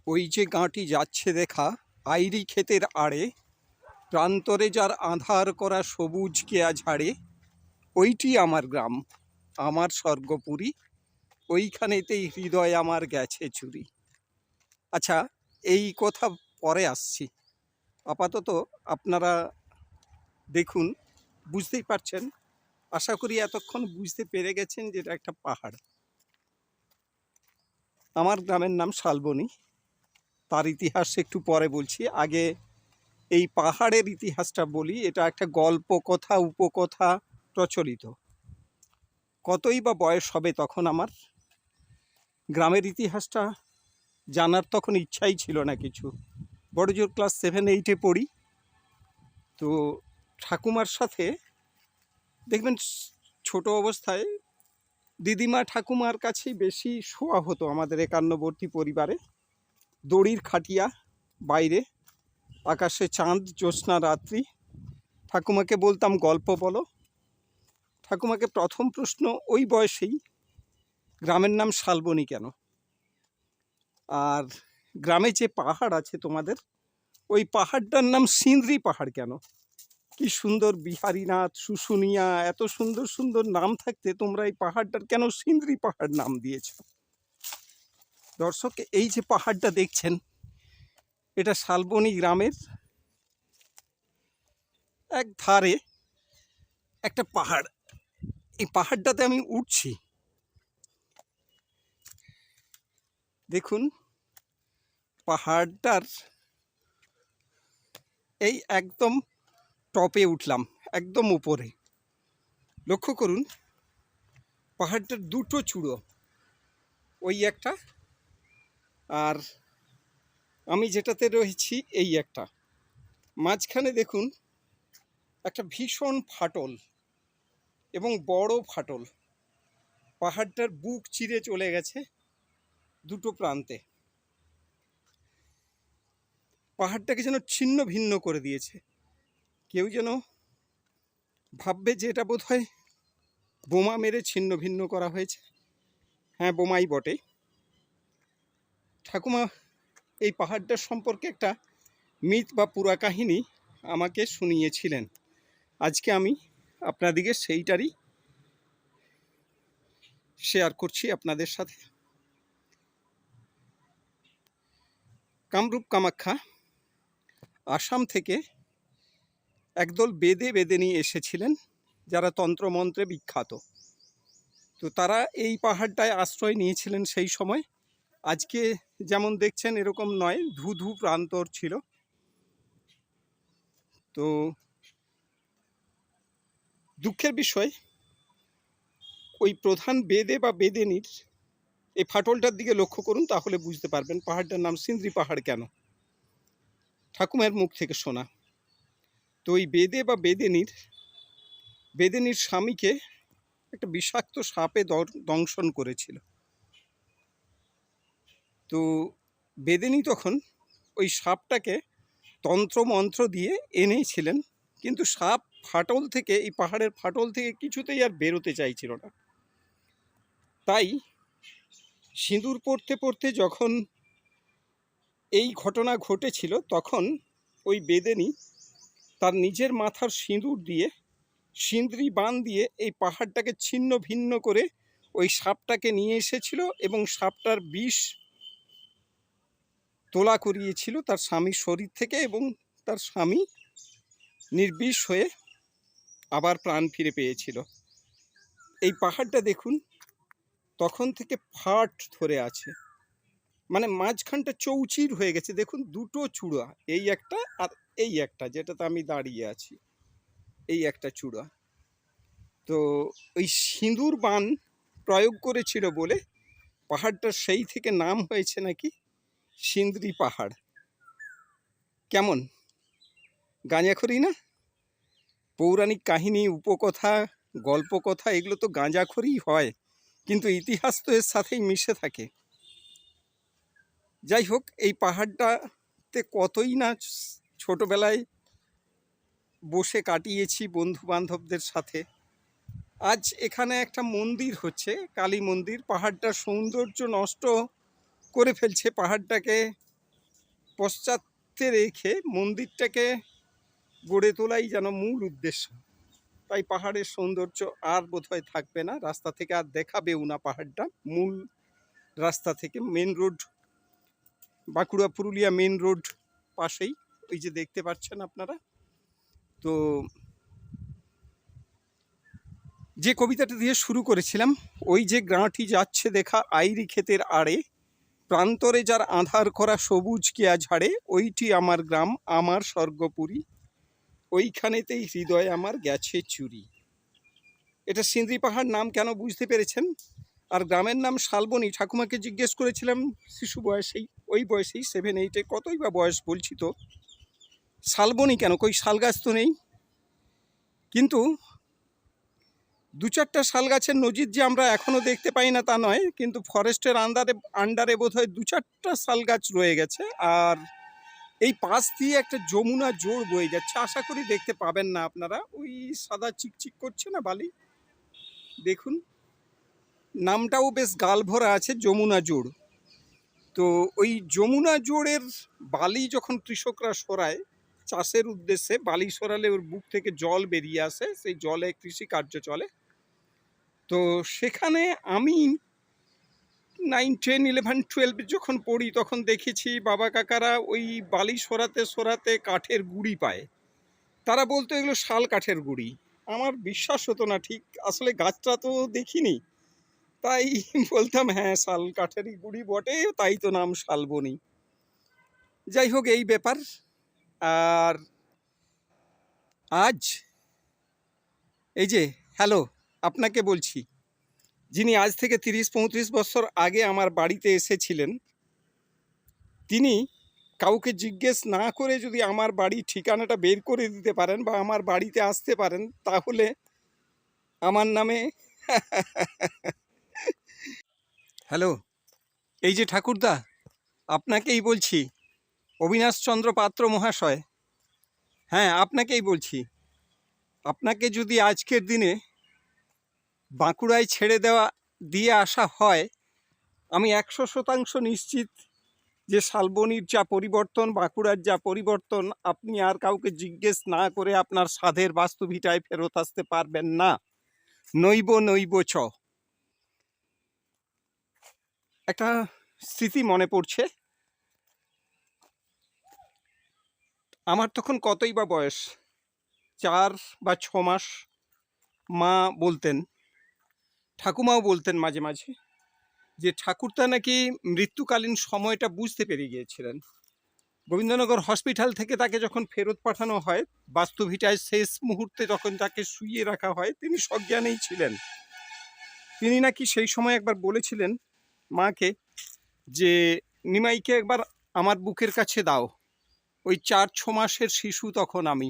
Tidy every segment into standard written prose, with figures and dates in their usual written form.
ওই যে গাঁটি যাচ্ছে দেখা আইরি ক্ষেতের আড়ে, প্রান্তরে যার আঁধার করা সবুজ কেয়া ঝাড়ে, ওইটি আমার গ্রাম, আমার স্বর্গপুরী, ওইখানেতেই হৃদয় আমার গেছে চুরি। আচ্ছা, এই কথা পরে আসছি। আপাতত আপনারা দেখুন, বুঝতেই পারছেন, আশা করি এতক্ষণ বুঝতে পেরে গেছেন যে এটা একটা পাহাড়। আমার গ্রামের নাম শালবনী। তার ইতিহাস একটু পরে বলছি, আগে এই পাহাড়ের ইতিহাসটা বলি। এটা একটা গল্প কথা উপকথা প্রচলিত। কতই বা বয়স হবে তখন আমার, গ্রামের ইতিহাসটা জানার তখন ইচ্ছাই ছিল না কিছু। বড় জোর ক্লাস 7-8-এ পড়ি। তো ঠাকুমার সাথে দেখবেন ছোট অবস্থায় দিদিমা ঠাকুমার কাছেই বেশি শোয়া হতো আমাদের একান্নবর্তী পরিবারে। দড়ির খাটিয়া, বাইরে আকাশে চাঁদ, জ্যোৎস্না রাত্রি। ঠাকুমাকে বলতাম গল্প বলো। ঠাকুমাকে প্রথম প্রশ্ন ওই বয়সেই, গ্রামের নাম শালবনী কেন? আর গ্রামে যে পাহাড় আছে তোমাদের, ওই পাহাড়টার নাম সিন্দ্রি পাহাড় কেন? কি সুন্দর বিহারীনাথ, শুশুনিয়া, এত সুন্দর সুন্দর নাম থাকতে তোমরা এই পাহাড়টার কেন সিন্দ্রি পাহাড় নাম দিয়েছ? দর্শক, এই যে পাহাড়টা দেখছেন, এটা শালবনী গ্রামের এক ধারে একটা পাহাড়। এই পাহাড়টাতে আমি উঠছি, দেখুন পাহাড়টার এই একদম টপে উঠলাম, একদম উপরে। লক্ষ্য করুন পাহাড়টার দুটো চূড়ো, ওই একটা আর আমি যেটাতে রয়েছি এই একটা। মাঝখানে দেখুন একটা ভীষণ ফাটল, এবং বড় ফাটল। পাহাড়টার বুক চিরে চলে গেছে দুটো প্রান্তে। পাহাড়টাকে যেন ছিন্ন ভিন্ন করে দিয়েছে। কেউ যেন ভাববে যে এটা বোধহয় বোমা মেরে ছিন্ন ভিন্ন করা হয়েছে। হ্যাঁ, বোমাই বটে। ঠাকুমা এই পাহাড়টার সম্পর্কে একটা মিথ বা পুরা কাহিনী আমাকে শুনিয়েছিলেন। আজকে আমি আপনাদিকে সেইটারই শেয়ার করছি আপনাদের সাথে। কামরূপ কামাখ্যা, আসাম থেকে একদল বেদে নিয়ে এসেছিলেন যারা তন্ত্রমন্ত্রে বিখ্যাত। তো তারা এই পাহাড়টায় আশ্রয় নিয়েছিলেন সেই সময়। আজকে যেমন দেখছেন এরকম নয়, ধু প্রান্তর ছিল। তো দুঃখের বিষয়, ওই প্রধান বেদে বা বেদেনীর এই ফাটলটার দিকে লক্ষ্য করুন, তাহলে বুঝতে পারবেন পাহাড়টার নাম সিন্দ্রি পাহাড় কেন। ঠাকুমার মুখ থেকে শোনা। তো ওই বেদে বা বেদেনীর স্বামীকে একটা বিষাক্ত সাপে দংশন করেছিল। তো বেদেনী তখন ওই সাপটাকে তন্ত্রমন্ত্র দিয়ে এনেছিলেন, কিন্তু সাপ ফাটল থেকে, এই পাহাড়ের ফাটল থেকে কিছুতেই আর বেরোতে চাইছিল না। তাই সিঁদুর পড়তে পড়তে যখন এই ঘটনা ঘটেছিল, তখন ওই বেদেনী তার নিজের মাথার সিঁদুর দিয়ে, সিন্দ্রি বান দিয়ে এই পাহাড়টাকে ছিন্ন ভিন্ন করে ওই সাপটাকে নিয়ে এসেছিল, এবং সাপটার বিষ তোলা করিয়েছিল তার স্বামীর শরীর থেকে, এবং তার স্বামী নির্বিষ হয়ে আবার প্রাণ ফিরে পেয়েছিল। এই পাহাড়টা দেখুন তখন থেকে ফাট ধরে আছে, মানে মাঝখানটা চৌচির হয়ে গেছে। দেখুন দুটো চূড়া, এই একটা আর এই একটা যেটাতে আমি দাঁড়িয়ে আছি, এই একটা চূড়া। তো ওই সিঁদুর বান প্রয়োগ করেছিল বলে পাহাড়টার সেই থেকে নাম হয়েছে নাকি সিন্দ্রি পাহাড়। কেমন গাঁজাখড়ি না? পৌরাণিক কাহিনী, উপকথা, গল্পকথা, এগুলো তো গাঁজাখড়ি হয়, কিন্তু ইতিহাস তো এর সাথেই মিশে থাকে। যাই হোক, এই পাহাড়টাতে কতই না ছোটবেলায় বসে কাটিয়েছি বন্ধু বান্ধবদের সাথে। আজ এখানে একটা মন্দির হচ্ছে, কালী মন্দির। পাহাড়টার সৌন্দর্য নষ্ট করে ফেলছে, পাহাড়টাকে পশ্চাতে রেখে মন্দিরটাকে গড়ে তোলাই যেন মূল উদ্দেশ্য। তাই পাহাড়ের সৌন্দর্য আর বোধহয় থাকবে না, রাস্তা থেকে আর দেখাবেও না পাহাড়টা। মূল রাস্তা থেকে main road, Bankura Purulia main road পাশেই, ওই যে দেখতে পাচ্ছেন আপনারা। তো যে কবিতাটা দিয়ে শুরু করেছিলাম, ওই যে গ্রাঁটি যাচ্ছে দেখা আইরি ক্ষেতের আড়ে, প্রান্তরে যার আঁধার করা সবুজ কেয়া ঝাড়ে, ওইটি আমার গ্রাম আমার স্বর্গপুরী, ওইখানেতেই হৃদয় আমার গেছে চুরি। এটা সিন্দ্রি পাহাড় নাম কেন বুঝতে পেরেছেন। আর গ্রামের নাম শালবনী। ঠাকুমাকে জিজ্ঞেস করেছিলাম শিশু বয়সেই, ওই বয়সেই 7-8, কতই বা বয়স বলছি তো, শালবনী কেন, কই শাল গাছ তো নেই। কিন্তু 2-4টা শাল গাছের নজির যে আমরা এখনো দেখতে পাই না তা নয়, কিন্তু ফরেস্টের আন্ডারে বোধহয় 2-4টা শাল গাছ রয়ে গেছে। আর এই পাশ দিয়ে একটা যমুনা জোড় বয়ে যাচ্ছে, আশা করি দেখতে পাবেন না আপনারা। ওই সাদা চিকচিক করছে না বালি, দেখুন নামটাও বেশ গালভরা আছে, যমুনা জোড়। তো ওই যমুনা জোড়ের বালি যখন কৃষকরা সরায় চাষের উদ্দেশ্যে, বালি সরালে ওর বুক থেকে জল বেরিয়ে আসে, সেই জলে কৃষিকার্য চলে। তো সেখানে আমি 9, 10, 11, 12 যখন পড়ি তখন দেখেছি বাবা কাকারা ওই বালি সরাতে সরাতে কাঠের গুঁড়ি পায়। তারা বলতো এগুলো শাল কাঠের গুঁড়ি। আমার বিশ্বাস হতো না ঠিক, আসলে গাছটা তো দেখিনি, তাই বলতাম হ্যাঁ শাল কাঠেরই গুঁড়ি বটে, তাই তো নাম শালবনী। যাই হোক, এই ব্যাপার। আর আজ এই যে হ্যালো আপনাকে বলছি, যিনি আজ থেকে 30-35 বছর আগে আমার বাড়িতে এসেছিলেন, তিনি কাউকে জিজ্ঞেস না করে যদি আমার বাড়ির ঠিকানাটা বের করে দিতে পারেন বা আমার বাড়িতে আসতে পারেন, তাহলে আমার নামে হ্যালো, এই যে ঠাকুরদা আপনাকেই বলছি, অবিনাশ চন্দ্র পাত্র মহাশয়, হ্যাঁ আপনাকেই বলছি। আপনাকে যদি আজকের দিনে বাঁকুড়ায় ছেড়ে দিয়ে আসা হয়, আমি 100% নিশ্চিত যে শালবনীর যা পরিবর্তন, বাঁকুড়ার যা পরিবর্তন, আপনি আর কাউকে জিজ্ঞেস না করে আপনার সাধের বাস্তুভিটায় ফেরত আসতে পারবেন না। নৈব চ। একটা স্মৃতি মনে পড়ছে, আমার তখন কতই বা বয়স, 4 বা 6 মাস। মা বলতেন, ঠাকুমাও বলতেন মাঝে মাঝে, যে ঠাকুরদা নাকি মৃত্যুকালীন সময়টা বুঝতে পেরে গিয়েছিলেন। গোবিন্দনগর হসপিটাল থেকে তাকে যখন ফেরত পাঠানো হয়, বাস্তুভিটায় শেষ মুহূর্তে যখন তাকে শুইয়ে রাখা হয়, তিনি সজ্ঞানেই ছিলেন। তিনি নাকি সেই সময় একবার বলেছিলেন মাকে যে নিমাইকে একবার আমার বুকের কাছে দাও। ওই 4-6 মাসের শিশু তখন আমি।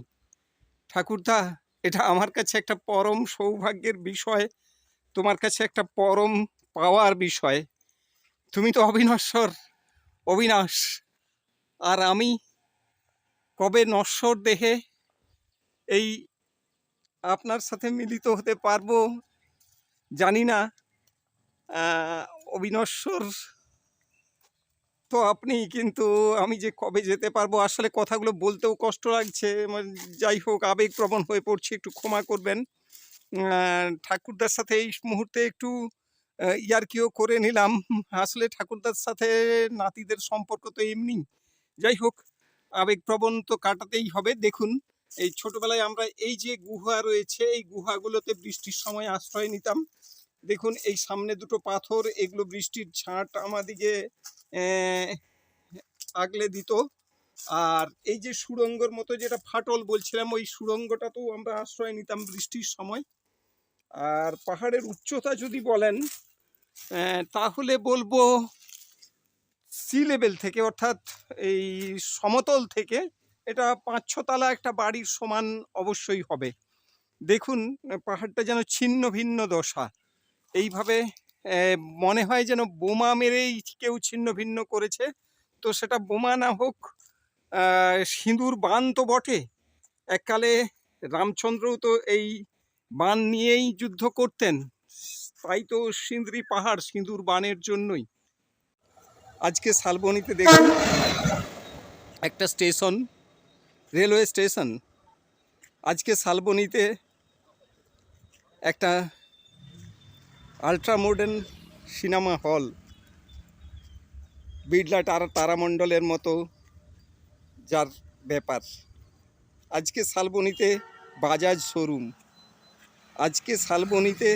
ঠাকুরদা, এটা আমার কাছে একটা পরম সৌভাগ্যের বিষয়, তোমার কাছে একটা পরম পাওয়ার বিষয়। তুমি তো অবিনশ্বর, অবিনাশ, আর আমি কবে নশ্বর দেহে এই আপনার সাথে মিলিত হতে পারবো জানি না। অবিনশ্বর তো আপনি, কিন্তু আমি যে কবে যেতে পারবো, আসলে কথাগুলো বলতেও কষ্ট লাগছে। যাই হোক, আবেগপ্রবণ হয়ে পড়ছি, একটু ক্ষমা করবেন। ঠাকুরদার সাথে এই মুহূর্তে একটু ইয়ার্কিও করে নিলাম। আসলে ঠাকুরদার সাথে নাতিদের সম্পর্ক তো এমনি। যাই হোক, আবেগপ্রবণ তো কাটাতেই হবে। দেখুন, এই ছোটবেলায় আমরা এই যে গুহা রয়েছে, এই গুহাগুলোতে বৃষ্টির সময় আশ্রয় নিতাম। দেখুন এই সামনে দুটো পাথর, এগুলো বৃষ্টির ঝাঁট আমাদিকে আগলে দিত। আর এই যে সুড়ঙ্গর মতো যেটা ফাটল বলছিলাম, ওই সুড়ঙ্গটাতেও আমরা আশ্রয় নিতাম বৃষ্টির সময়। আর পাহাড়ের উচ্চতা যদি বলেন, তাহলে বলবো সি লেভেল থেকে, অর্থাৎ এই সমতল থেকে এটা 5-6 তলা একটা বাড়ির সমান অবশ্যই হবে। দেখুন পাহাড়টা যেন ছিন্ন ভিন্ন দশা, এইভাবে মনে হয় যেন বোমা মেরেই কেউ ছিন্ন ভিন্ন করেছে। তো সেটা বোমা না হোক, সিঁদুর বান তো বটে। এককালে রামচন্দ্রও তো এই বান নিয়েই যুদ্ধ করতেন, তাই তো সিন্দ্রি পাহাড় সিঁদুর বানের জন্যই। আজকে শালবনীতে দেখুন একটা স্টেশন, রেলওয়ে স্টেশন। আজকে শালবনীতে একটা ultra modern cinema hall, Birla তারামণ্ডলের মতো যার ব্যাপার। আজকে শালবনীতে বাজাজ শোরুম, আজকে শালবনীতে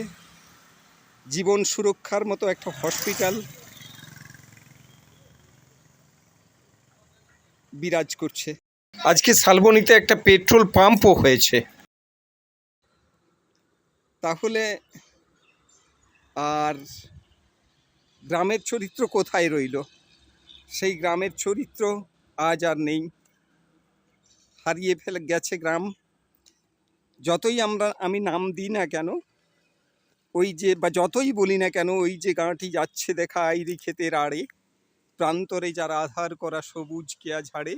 জীবন সুরক্ষার মতো একটা হসপিটাল বিরাজ করছে। আজকে শালবনীতে একটা পেট্রোল পাম্পও হয়েছে। তাহলে আর গ্রামের চরিত্র কোথায় রইল? সেই গ্রামের চরিত্র আজ আর নেই, হারিয়ে ফেলে গেছে গ্রাম। যতই আমি নাম দিই না কেন, ওই যে বা যতই বলি না কেন, ওই যে গাঁটি যাচ্ছে দেখা আইরি ক্ষেতের আড়ে, প্রান্তরে যারা আধার করা সবুজ কেয়া ঝাড়ে,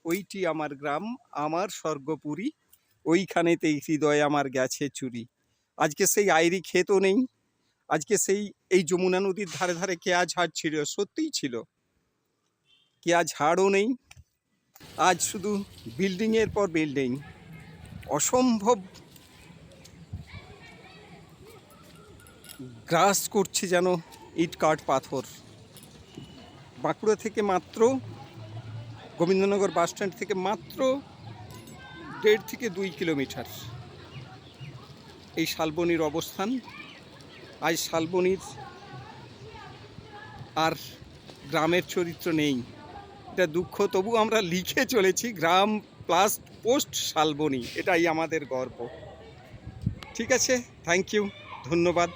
ওইটি আমার গ্রাম, আমার স্বর্গপুরী, ওইখানেতেই হৃদয় আমার গেছে চুরি। আজকে সেই আইরি ক্ষেতও নেই, আজকে সেই এই যমুনা নদীর ধারে ধারে কেয়া ঝাড় ছিল, সত্যিই ছিল, কেয়া ঝাড়ও নেই। আজ শুধু বিল্ডিংয়ের পর বিল্ডিং, অসম্ভব গ্রাস করছে যেন ইট কাঠ পাথর। বাঁকুড়া থেকে মাত্র, গোবিন্দনগর বাসস্ট্যান্ড থেকে মাত্র 1.5 থেকে 2 কিলোমিটার এই শালবনীর অবস্থান। আজ শালবনীর আর গ্রামের চরিত্র নেই, এটা দুঃখ। তবু আমরা লিখে চলেছি গ্রাম প্লাস পোস্ট শালবনী, এটাই আমাদের গর্ব। ঠিক আছে, থ্যাংক ইউ, ধন্যবাদ।